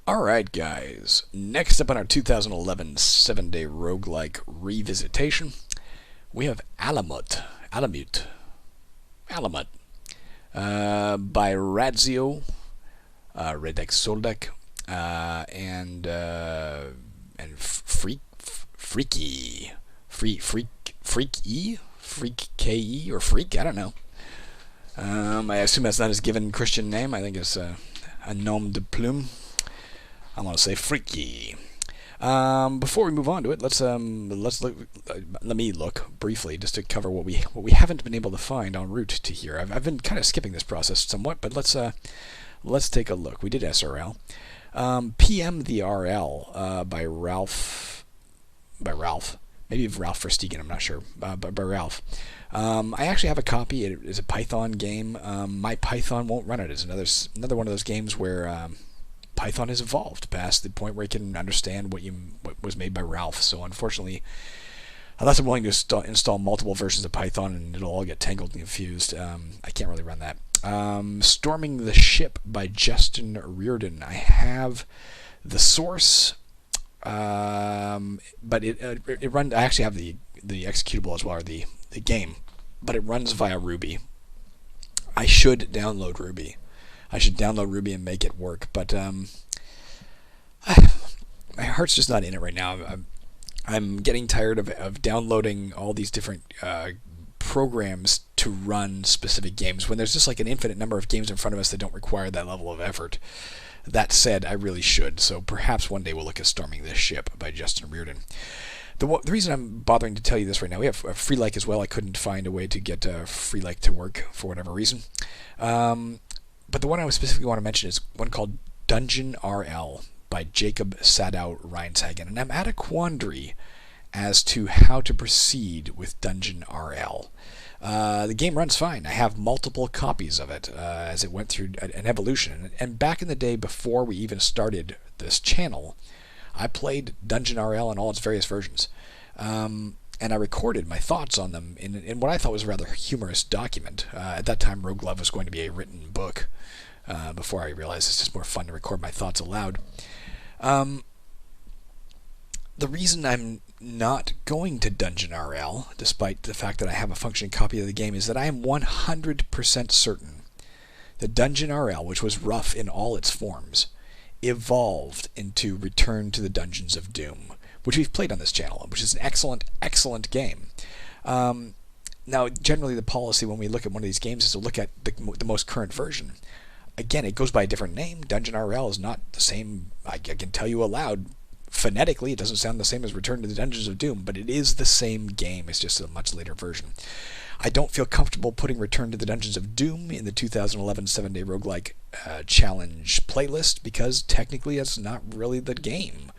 Alright guys, next up on our 2011 7-day roguelike revisitation, we have Alamut, by Radzio, Soldek, and Freeke, Freeke, or Freak, I don't know. I assume that's not his given Christian name. I think it's a nom de plume. I want to say freaky. Before we move on to it, let me look briefly just to cover what we haven't been able to find en route to here. I've been kind of skipping this process somewhat, but let's take a look. We did SRL, PM the RL by Ralph, maybe Ralph Verstegen, I'm not sure, but by Ralph. I actually have a copy. It is a Python game. My Python won't run it. It's another one of those games where Python has evolved past the point where it can understand what was made by Ralph. So unfortunately, unless I'm willing to install multiple versions of Python and it'll all get tangled and confused, I can't really run that. Storming the Ship by Justin Reardon. I have the source, but it runs. I actually have the executable as well, or the game, but it runs via Ruby. I should download Ruby. And make it work, but my heart's just not in it right now. I'm getting tired of downloading all these different programs to run specific games when there's just like an infinite number of games in front of us that don't require that level of effort. That said, I really should, so perhaps one day we'll look at Storming This Ship by Justin Reardon. The reason I'm bothering to tell you this right now, we have Freelike as well. I couldn't find a way to get Freelike to work for whatever reason. But the one I specifically want to mention is one called Dungeon RL by Jacob Sadow Reinshagen. And I'm at a quandary as to how to proceed with Dungeon RL. The game runs fine. I have multiple copies of it as it went through an evolution. And back in the day, before we even started this channel, I played Dungeon RL in all its various versions. And I recorded my thoughts on them in what I thought was a rather humorous document. At that time, Rogue Love was going to be a written book, before I realized it's just more fun to record my thoughts aloud. The reason I'm not going to Dungeon RL, despite the fact that I have a functioning copy of the game, is that I am 100% certain that Dungeon RL, which was rough in all its forms, evolved into Return to the Dungeons of Doom, which we've played on this channel, which is an excellent game. Now, generally the policy when we look at one of these games is to look at the most current version. Again, it goes by a different name. Dungeon RL is not the same. I can tell you aloud, phonetically, it doesn't sound the same as Return to the Dungeons of Doom, but it is the same game. It's just a much later version. I don't feel comfortable putting Return to the Dungeons of Doom in the 2011 7-day roguelike challenge playlist, because technically it's not really the game.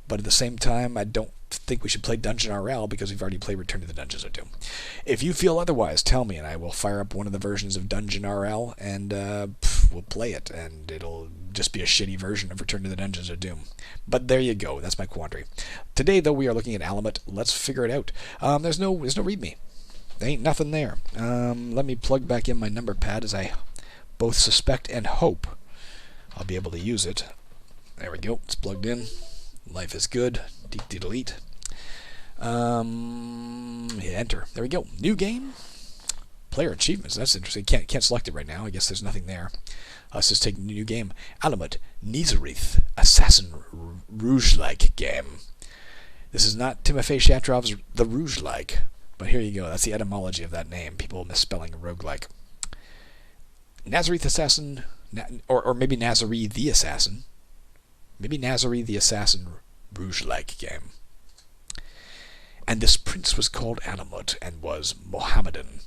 But at the same time, I don't think we should play Dungeon RL because we've already played Return to the Dungeons of Doom. If you feel otherwise, tell me, and I will fire up one of the versions of Dungeon RL, and we'll play it, and it'll just be a shitty version of Return to the Dungeons of Doom. But there you go. That's my quandary. Today, though, we are looking at Alamut. Let's figure it out. There's no README. There ain't nothing there. Let me plug back in my number pad, as I both suspect and hope I'll be able to use it. There we go. It's plugged in. Life is good. Delete. Hit enter. There we go. New game. Player achievements. That's interesting. Can't select it right now. I guess there's nothing there. Let's just take new game. Alamut Nezarith Assassin Rouge-like game. This is not Timofey Shatrov's The Rouge-like, but here you go. That's the etymology of that name. People misspelling roguelike. Nazareth Assassin, or maybe Nazareth the Assassin. Maybe Nazareth the Assassin Rouge-like game. And this prince was called Alamut and was Mohammedan.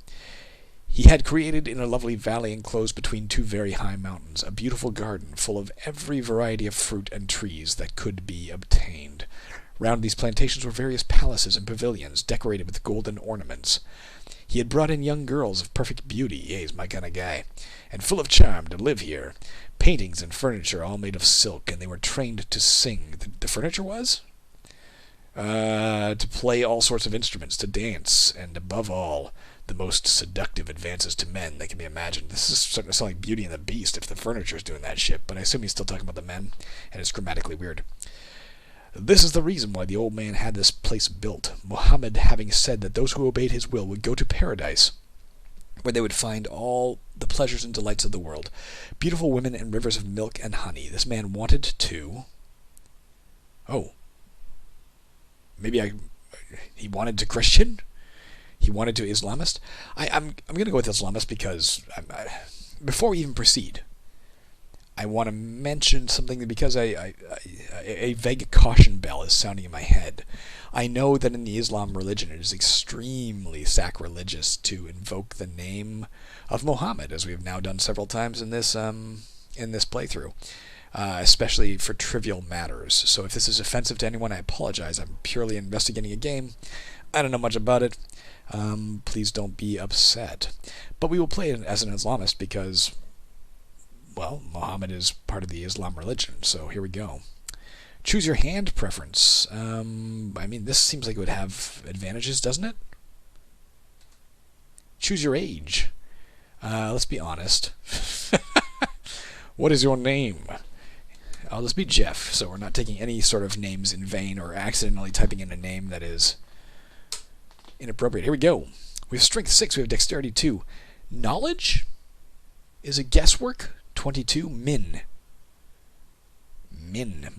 He had created in a lovely valley enclosed between two very high mountains a beautiful garden full of every variety of fruit and trees that could be obtained. Round these plantations were various palaces and pavilions decorated with golden ornaments. He had brought in young girls of perfect beauty, he's my kind of guy, and full of charm to live here. Paintings and furniture all made of silk, and they were trained to sing. The furniture was? To play all sorts of instruments, to dance, and above all, the most seductive advances to men that can be imagined. This is starting to sound like Beauty and the Beast if the furniture's doing that shit, but I assume he's still talking about the men, and it's grammatically weird. This is the reason why the old man had this place built, Muhammad having said that those who obeyed his will would go to paradise, where they would find all the pleasures and delights of the world, beautiful women and rivers of milk and honey. This man wanted to... Oh. He wanted to Christian? He wanted to Islamist? I'm going to go with Islamist because before we even proceed, I want to mention something because a vague caution bell is sounding in my head. I know that in the Islam religion it is extremely sacrilegious to invoke the name of Muhammad, as we have now done several times in this playthrough, especially for trivial matters. So if this is offensive to anyone, I apologize. I'm purely investigating a game. I don't know much about it. Please don't be upset. But we will play it as an Islamist because, well, Muhammad is part of the Islam religion. So here we go. Choose your hand preference. I mean, this seems like it would have advantages, doesn't it? Choose your age. Let's be honest. What is your name? Let's be Jeff, so we're not taking any sort of names in vain or accidentally typing in a name that is inappropriate. Here we go. We have strength 6, we have dexterity 2. Knowledge is a guesswork. 22. Min.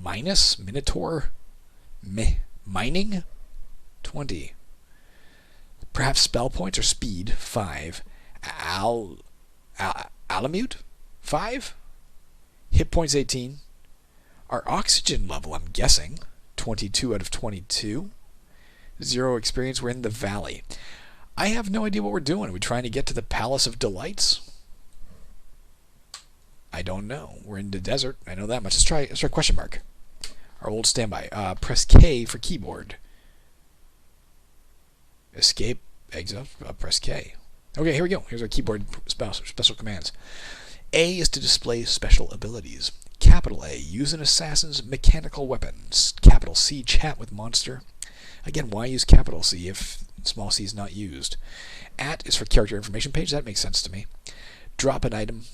Minus. Minotaur. Mining. 20. Perhaps spell points or speed. 5. Alamut. 5. Hit points 18. Our oxygen level, I'm guessing, 22 out of 22. 0 experience. We're in the valley. I have no idea what we're doing. Are we trying to get to the Palace of Delights? I don't know. We're in the desert. I know that much. Let's try question mark. Our old standby. Press K for keyboard. Escape. Exit. Press K. Okay, here we go. Here's our keyboard special commands. A is to display special abilities. Capital A, use an assassin's mechanical weapons. Capital C, chat with monster. Again, why use capital C if small c is not used? At is for character information page. That makes sense to me. Drop an item.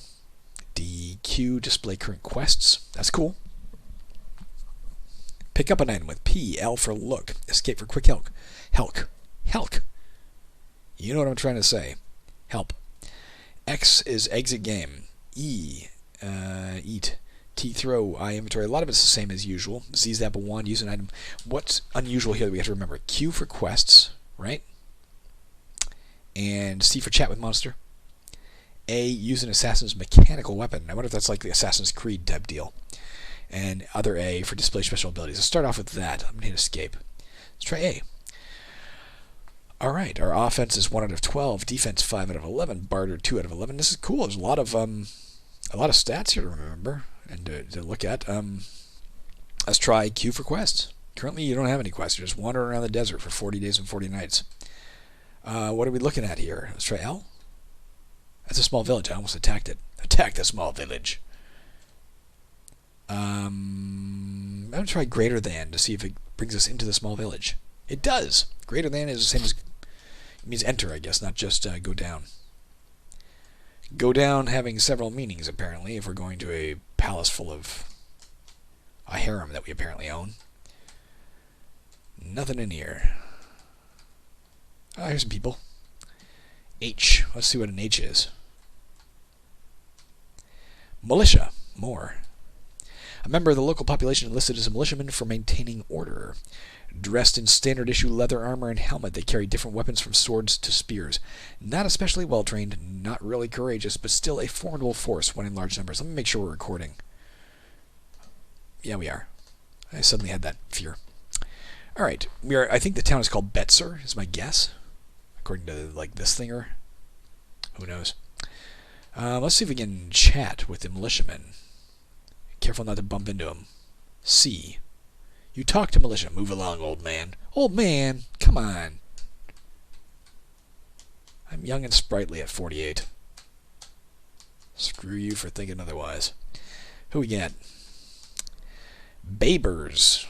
D, Q, display current quests. That's cool. Pick up an item with P, L for look. Escape for quick help. Help. You know what I'm trying to say. Help. X is exit game. E, eat. T, throw. I, inventory. A lot of it's the same as usual. Z is the apple wand. Use an item. What's unusual here that we have to remember? Q for quests, right? And C for chat with monster. A, use an assassin's mechanical weapon. I wonder if that's like the Assassin's Creed type deal. And other A for display special abilities. Let's start off with that. I'm going to hit escape. Let's try A. Alright, our offense is 1 out of 12, defense 5 out of 11, barter 2 out of 11. This is cool. There's a lot of stats here to remember and to look at. Let's try Q for quests. Currently, you don't have any quests. You're just wandering around the desert for 40 days and 40 nights. What are we looking at here? Let's try L. That's a small village. I almost attacked it. Attack the small village. I'm going to try greater than to see if it brings us into the small village. It does. Greater than is the same as... It means enter, I guess, not just go down. Go down having several meanings, apparently, if we're going to a palace full of a harem that we apparently own. Nothing in here. Here's some people. H. Let's see what an H is. Militia. More. A member of the local population enlisted as a militiaman for maintaining order. Dressed in standard issue leather armor and helmet, they carry different weapons from swords to spears. Not especially well trained, not really courageous, but still a formidable force when in large numbers. Let me make sure we're recording. Yeah, we are. I suddenly had that fear. Alright, I think the town is called Betzer, is my guess. According to, like, this thinger. Who knows? Let's see if we can chat with the militiamen. Careful not to bump into him. C. You talk to militia. Move along, old man. Old man, come on. I'm young and sprightly at 48. Screw you for thinking otherwise. Who we got? Babers.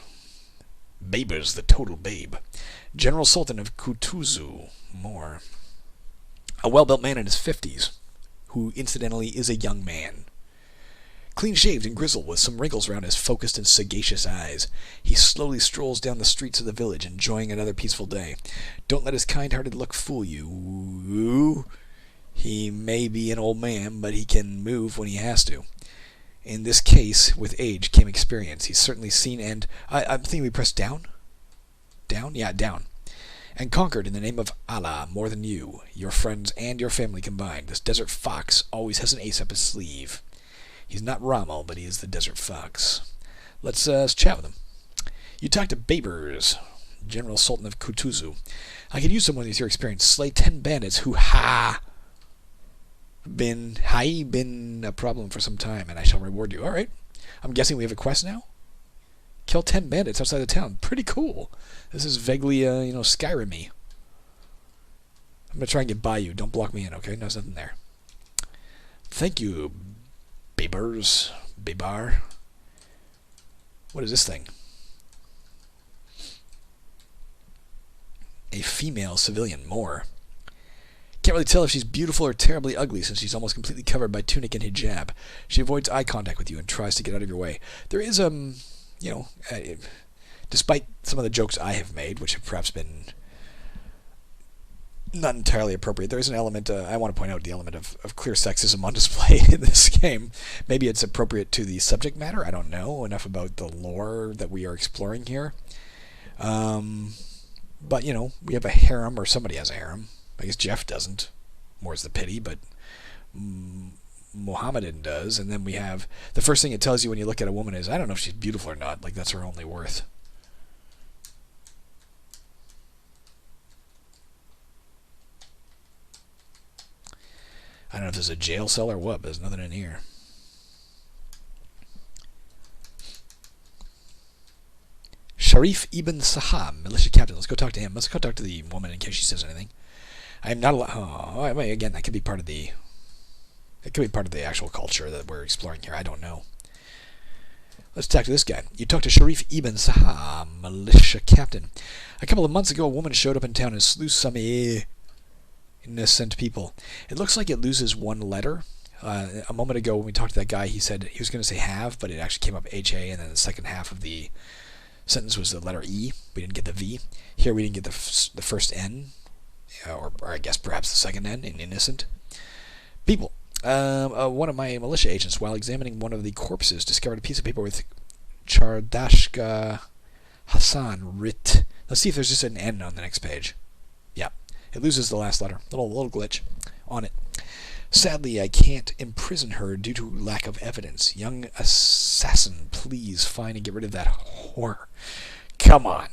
Babers, the total babe. General Sultan of Kutuzu. More. A well-built man in his 50s, who incidentally is a young man. Clean-shaved and grizzled with some wrinkles around his focused and sagacious eyes, he slowly strolls down the streets of the village, enjoying another peaceful day. Don't let his kind-hearted look fool you. He may be an old man, but he can move when he has to. In this case, with age came experience. He's certainly seen and... I'm thinking we press down? Down? Yeah, down. And conquered in the name of Allah more than you, your friends, and your family combined. This desert fox always has an ace up his sleeve. He's not Rommel, but he is the desert fox. Let's chat with him. You talk to Babers, General Sultan of Kutuzu. I could use someone with your experience. Slay 10 bandits who been a problem for some time, and I shall reward you. All right. I'm guessing we have a quest now? Kill 10 bandits outside the town. Pretty cool. This is vaguely, Skyrim-y. I'm going to try and get by you. Don't block me in, okay? There's nothing there. Thank you, Babers. Babar. What is this thing? A female civilian. More. Can't really tell if she's beautiful or terribly ugly since she's almost completely covered by tunic and hijab. She avoids eye contact with you and tries to get out of your way. There is, despite some of the jokes I have made, which have perhaps been not entirely appropriate, there is an element, I want to point out the element of clear sexism on display in this game. Maybe it's appropriate to the subject matter. I don't know enough about the lore that we are exploring here. But, we have a harem, or somebody has a harem. I guess Jeff doesn't. More's the pity, but Mohammedan does. And then we have... The first thing it tells you when you look at a woman is, I don't know if she's beautiful or not. Like, that's her only worth. I don't know if there's a jail cell or what, but there's nothing in here. Sharif Ibn Saham, militia captain. Let's go talk to him. Let's go talk to the woman in case she says anything. I am not allowed... Oh, again, that could be part of the... It could be part of the actual culture that we're exploring here. I don't know. Let's talk to this guy. You talk to Sharif Ibn Saham, militia captain. A couple of months ago, a woman showed up in town and slew some innocent people. It looks like it loses one letter. A moment ago, when we talked to that guy, he said he was going to say have, but it actually came up HA, and then the second half of the sentence was the letter E. We didn't get the V. Here we didn't get the first N. Or I guess perhaps the second N in innocent. People. One of my militia agents, while examining one of the corpses, discovered a piece of paper with Chardashka Hassan writ. Let's see if there's just an N on the next page. Yeah, it loses the last letter. Little glitch on it. Sadly, I can't imprison her due to lack of evidence. Young assassin, please find and get rid of that whore. Come on.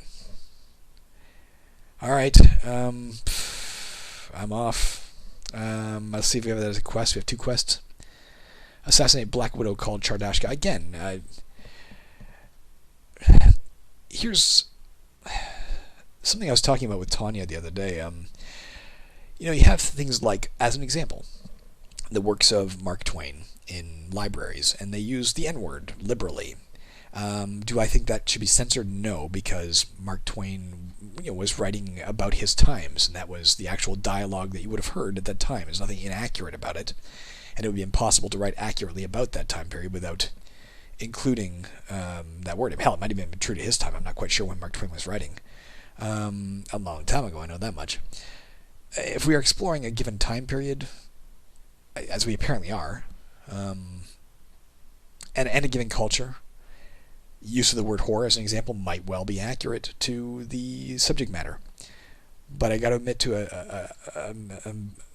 Alright, I'm off. Let's see if we have that as a quest. We have 2 quests. Assassinate Black Widow called Chardashka. Again, here's something I was talking about with Tanya the other day. You have things like, as an example, the works of Mark Twain in libraries, and they use the N-word liberally. Do I think that should be censored? No, because Mark Twain was writing about his times, and that was the actual dialogue that you would have heard at that time. There's nothing inaccurate about it, and it would be impossible to write accurately about that time period without including that word. Hell, it might have been true to his time. I'm not quite sure when Mark Twain was writing. A long time ago, I know that much. If we are exploring a given time period, as we apparently are, and a given culture, use of the word whore as an example might well be accurate to the subject matter. But I got to admit to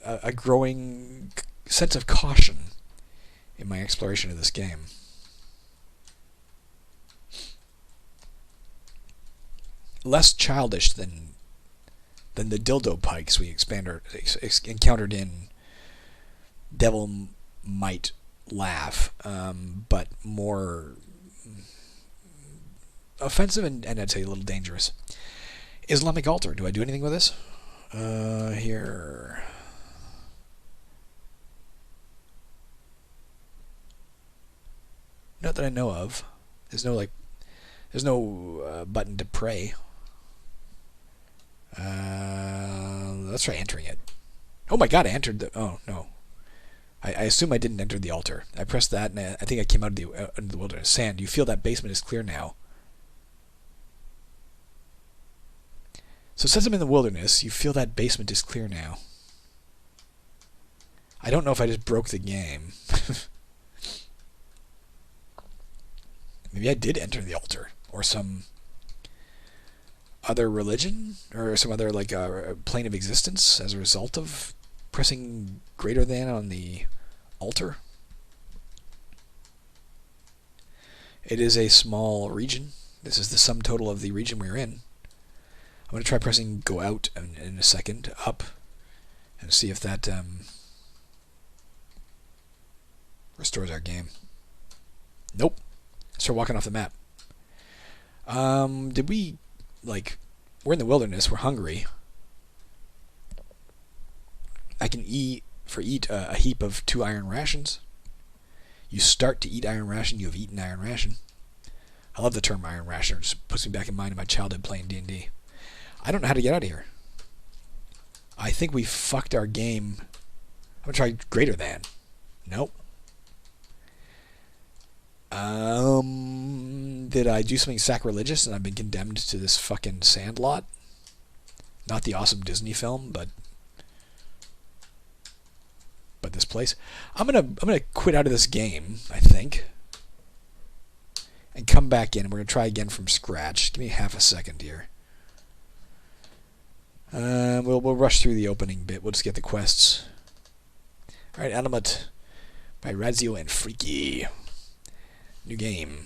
a growing sense of caution in my exploration of this game. Less childish than the dildo pikes we encountered in Devil Might Laugh, but more offensive and I'd say a little dangerous. Islamic altar. Do I do anything with this? Here. Not that I know of. There's no There's no button to pray. Let's try entering it. Oh my god, I entered the... Oh, no. I assume I didn't enter the altar. I pressed that, and I think I came out of into the wilderness. Sand, you feel that basement is clear now. So it says I'm in the wilderness. You feel that basement is clear now. I don't know if I just broke the game. Maybe I did enter the altar. Or some other religion? Or some other, like, plane of existence as a result of pressing greater than on the altar. It is a small region. This is the sum total of the region we're in. I'm going to try pressing go out in a second, up, and see if that restores our game. Nope. Start walking off the map. Did we, like, we're in the wilderness, we're hungry. I can eat a heap of 2 iron rations. You start to eat iron ration, you have eaten iron ration. I love the term iron ration. It just puts me back in mind of my childhood playing D&D. I don't know how to get out of here. I think we fucked our game. I'm going to try greater than. Nope. Did I do something sacrilegious and I've been condemned to this fucking Sandlot? Not the awesome Disney film, but this place. I'm gonna quit out of this game, I think, and come back in. And we're gonna try again from scratch. Give me half a second here. We'll rush through the opening bit. We'll just get the quests. All right, Alamut by Radzio and Freeke. New game.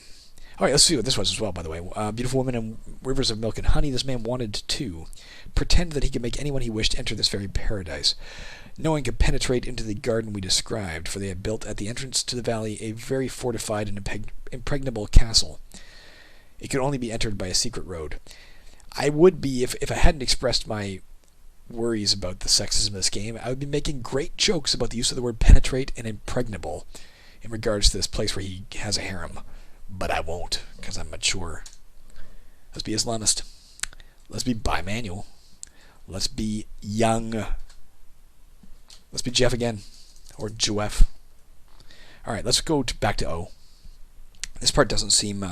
All right, let's see what this was as well, by the way. Beautiful woman and rivers of milk and honey. This man wanted to pretend that he could make anyone he wished enter this very paradise. No one could penetrate into the garden we described, for they had built at the entrance to the valley a very fortified and impregnable castle. It could only be entered by a secret road. I would be, if I hadn't expressed my worries about the sexism of this game, I would be making great jokes about the use of the word penetrate and impregnable in regards to this place where he has a harem. But I won't, because I'm mature. Let's be Islamist. Let's be bimanual. Let's be young. Let's be Jeff again. Or Joef. Alright, let's go back to O. This part doesn't seem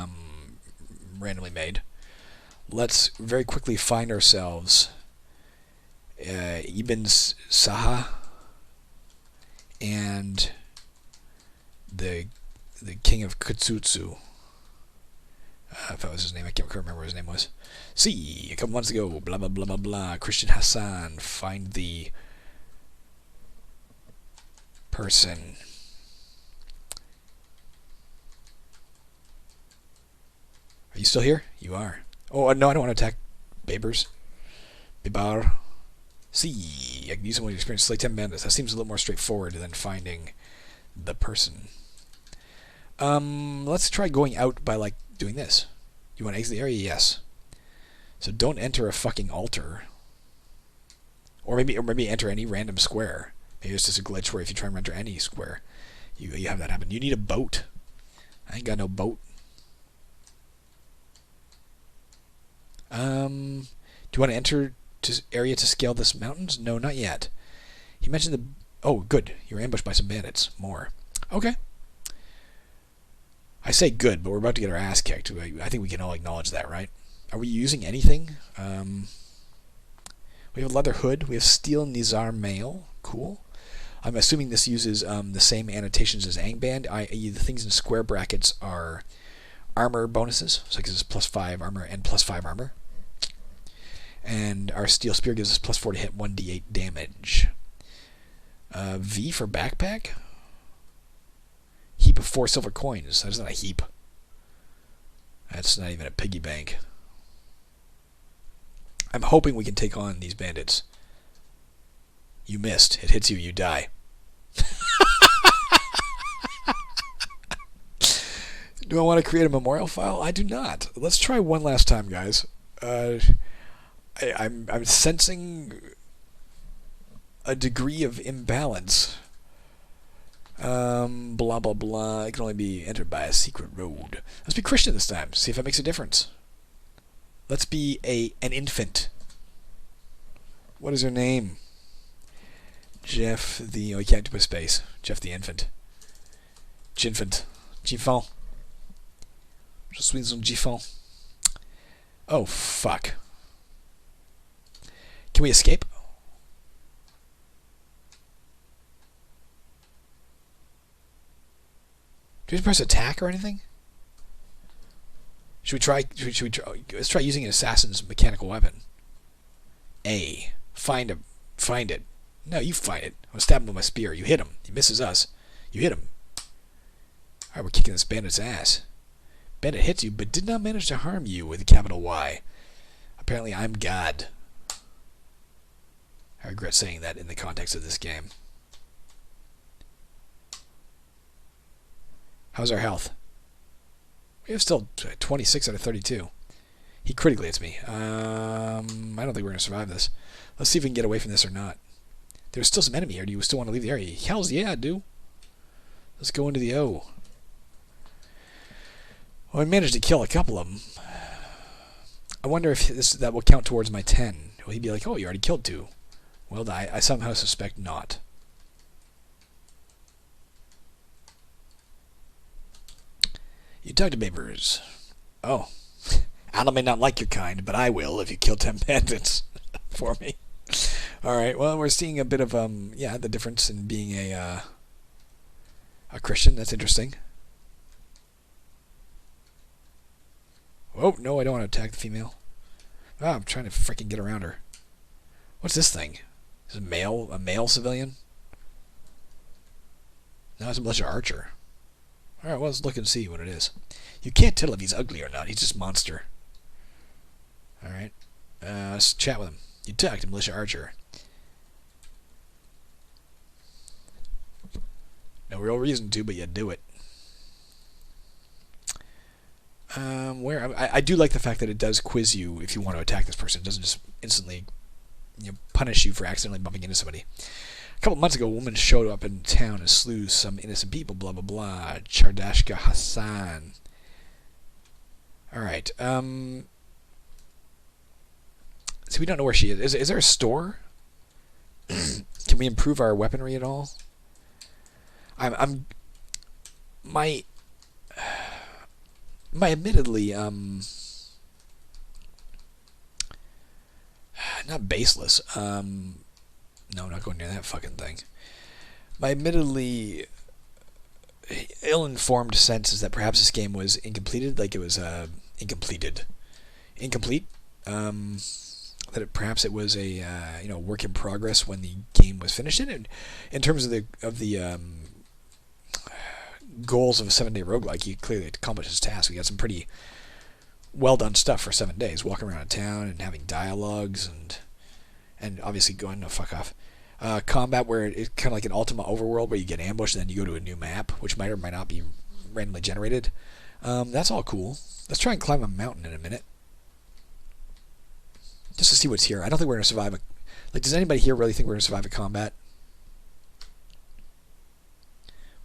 randomly made. Let's very quickly find ourselves Ibn Saha and the king of Kutsutsu. If that was his name, I can't remember what his name was. See, a couple months ago, blah blah blah blah blah. Christian Hassan, find the person. Are you still here? You are. Oh no, I don't want to attack Babers. Bibar. See, I can use someone who experienced slay 10 bandits. That seems a little more straightforward than finding the person. Let's try going out by, like, doing this. You want to exit the area? Yes. So don't enter a fucking altar. Or maybe enter any random square. Maybe it's just a glitch where if you try and enter any square, you have that happen. You need a boat. I ain't got no boat. Do you want to enter to area to scale this mountains? No, not yet. He mentioned the... Oh, good. You were ambushed by some bandits. More. Okay. I say good, but we're about to get our ass kicked. I think we can all acknowledge that, right? Are we using anything? We have a leather hood. We have steel Nizar mail. Cool. I'm assuming this uses the same annotations as Angband, i.e. the things in square brackets are armor bonuses. So it gives us +5 armor and +5 armor. And our steel spear gives us +4 to hit, 1d8 damage. V for backpack? Heap of 4 silver coins. That's not a heap. That's not even a piggy bank. I'm hoping we can take on these bandits. You missed. It hits you, you die. Do I want to create a memorial file? I do not. Let's try one last time, guys. I'm sensing a degree of imbalance Blah, blah, blah. It can only be entered by a secret road. Let's be Christian this time. See if that makes a difference. Let's be an infant. What is her name? Jeff the... Oh, you can't do a space. Jeff the infant. Jinfant. Gifon. Je suis un Gifon. Oh, fuck. Can we escape? Do we press attack or anything? Should we try... Let's try using an assassin's mechanical weapon. A. Find it. No, you find it. I'm stabbing him with my spear. You hit him. He misses us. You hit him. Alright, we're kicking this bandit's ass. Bandit hits you, but did not manage to harm you with a capital Y. Apparently, I'm God. I regret saying that in the context of this game. How's our health? We have still 26 out of 32. He critically hits me. I don't think we're going to survive this. Let's see if we can get away from this or not. There's still some enemy here. Do you still want to leave the area? Hells yeah, I do. Let's go into the O. Well, I managed to kill a couple of them. I wonder if that will count towards my 10. Will he be like, oh, you already killed 2? Well, I somehow suspect not. You talk to neighbors. Oh. Alan may not like your kind, but I will if you kill 10 bandits for me. Alright, well, we're seeing a bit of, the difference in being a Christian. That's interesting. Oh, no, I don't want to attack the female. Oh, I'm trying to freaking get around her. What's this thing? Is it a male civilian? No, it's a militia archer. Alright, well, let's look and see what it is. You can't tell if he's ugly or not. He's just monster. Alright. Let's chat with him. You talk to militia archer. No real reason to, but you do it. I do like the fact that it does quiz you if you want to attack this person. It doesn't just instantly punish you for accidentally bumping into somebody. A couple months ago, a woman showed up in town and slew some innocent people, blah, blah, blah. Chardashka Hassan. Alright, so we don't know where she is. Is there a store? Can we improve our weaponry at all? My admittedly, not baseless, no, I'm not going near that fucking thing. My admittedly ill-informed sense is that perhaps this game was incompleted, like it was, incomplete, that perhaps it was a, work in progress when the game was finished. And in terms of the goals of a 7-day roguelike, you clearly accomplished his task. We got some pretty well done stuff for 7 days, walking around town and having dialogues and obviously going, no, fuck off. Combat where it's kind of like an Ultima Overworld where you get ambushed and then you go to a new map, which might or might not be randomly generated. That's all cool. Let's try and climb a mountain in a minute. Just to see what's here. I don't think we're going to survive does anybody here really think we're going to survive a combat?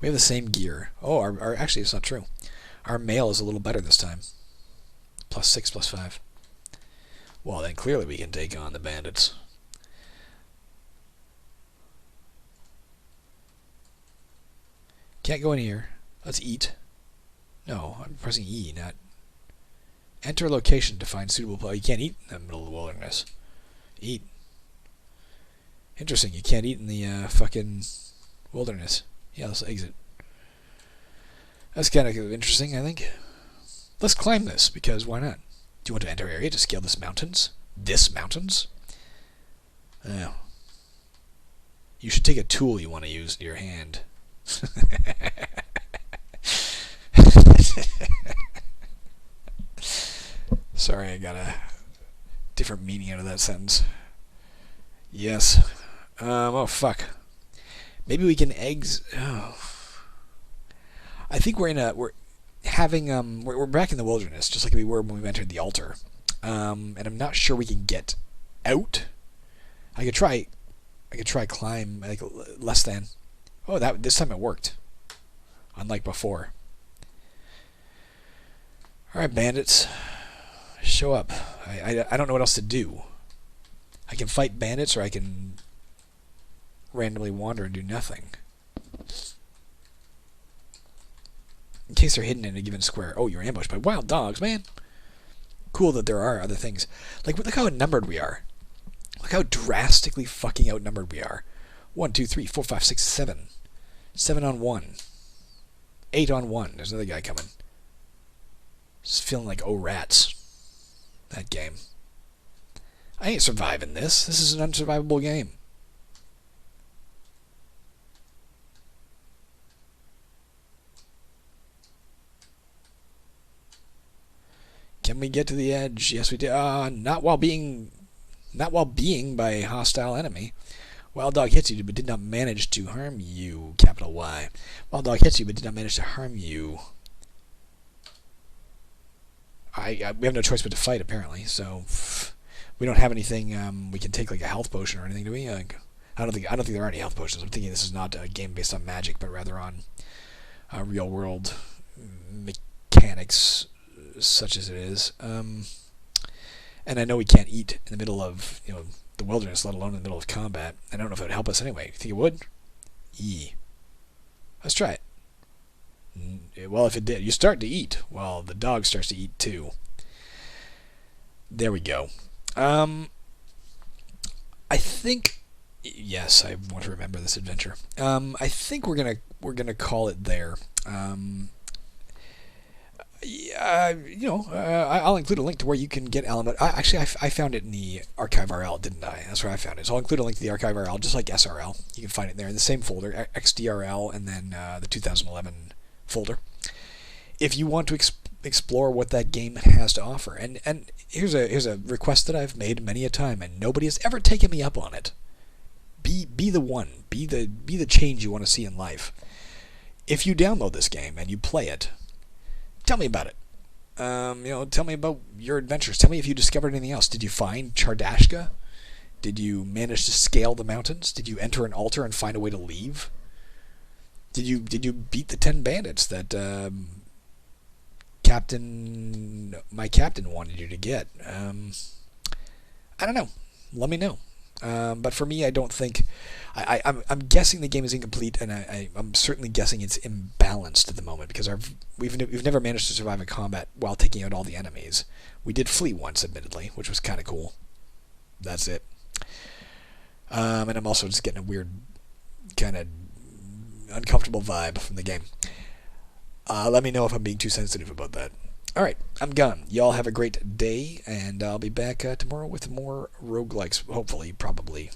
We have the same gear. Oh, actually, it's not true. Our mail is a little better this time. +6, +5. Well, then clearly we can take on the bandits. Can't go in here. Let's eat. No, I'm pressing E, not... Enter location to find suitable place. You can't eat in the middle of the wilderness. Eat. Interesting, you can't eat in the fucking wilderness. Yeah, let's exit. That's kind of interesting, I think. Let's climb this, because why not? Do you want to enter area to scale this mountains? This mountains? Oh. You should take a tool you want to use in your hand. Sorry, I got a different meaning out of that sentence. Yes. Oh, fuck. Maybe we can Oh. I think we're back in the wilderness, just like we were when we entered the altar. And I'm not sure we can get out. I could try climb, like, less than. Oh, this time it worked. Unlike before. Alright, bandits. Show up. I don't know what else to do. I can fight bandits, or I can randomly wander and do nothing. In case they're hidden in a given square. Oh, you're ambushed by wild dogs, man. Cool that there are other things. Like, look how outnumbered we are. Look how drastically fucking outnumbered we are. 1, 2, 3, 4, 5, 6, 7. 7 on 1. 8 on 1. There's another guy coming. Just feeling like oh rats. That game. I ain't surviving this. This is an unsurvivable game. Can we get to the edge? Yes, we do. Not while being by a hostile enemy. Wild dog hits you, but did not manage to harm you. Capital Y. Wild dog hits you, but did not manage to harm you. We have no choice but to fight, apparently. So we don't have anything. We can take like a health potion or anything, do we? I don't think there are any health potions. I'm thinking this is not a game based on magic, but rather on real world mechanics, such as it is. And I know we can't eat in the middle of the wilderness, let alone in the middle of combat. I don't know if it would help us anyway. You think it would? Let's try it. Well, if it did, you start to eat. Well, the dog starts to eat too. There we go. I think. Yes, I want to remember this adventure. I think we're gonna call it there. I'll include a link to where you can get Alamut. Actually, I found it in the Archive RL, didn't I? That's where I found it. So I'll include a link to the Archive RL, just like SRL. You can find it there in the same folder, XDRL, and then the 2011 folder. If you want to explore what that game has to offer, and here's a request that I've made many a time, and nobody has ever taken me up on it. Be the one. Be the change you want to see in life. If you download this game and you play it, tell me about it. Tell me about your adventures. Tell me if you discovered anything else. Did you find Chardashka? Did you manage to scale the mountains? Did you enter an altar and find a way to leave? Did you beat the 10 bandits that my captain wanted you to get? I don't know. Let me know. But for me, I don't think. I'm guessing the game is incomplete, and I'm certainly guessing it's imbalanced at the moment because we've never managed to survive a combat while taking out all the enemies. We did flee once, admittedly, which was kind of cool. That's it. And I'm also just getting a weird, kind of uncomfortable vibe from the game. Let me know if I'm being too sensitive about that. Alright, I'm gone. Y'all have a great day, and I'll be back tomorrow with more roguelikes, hopefully, probably.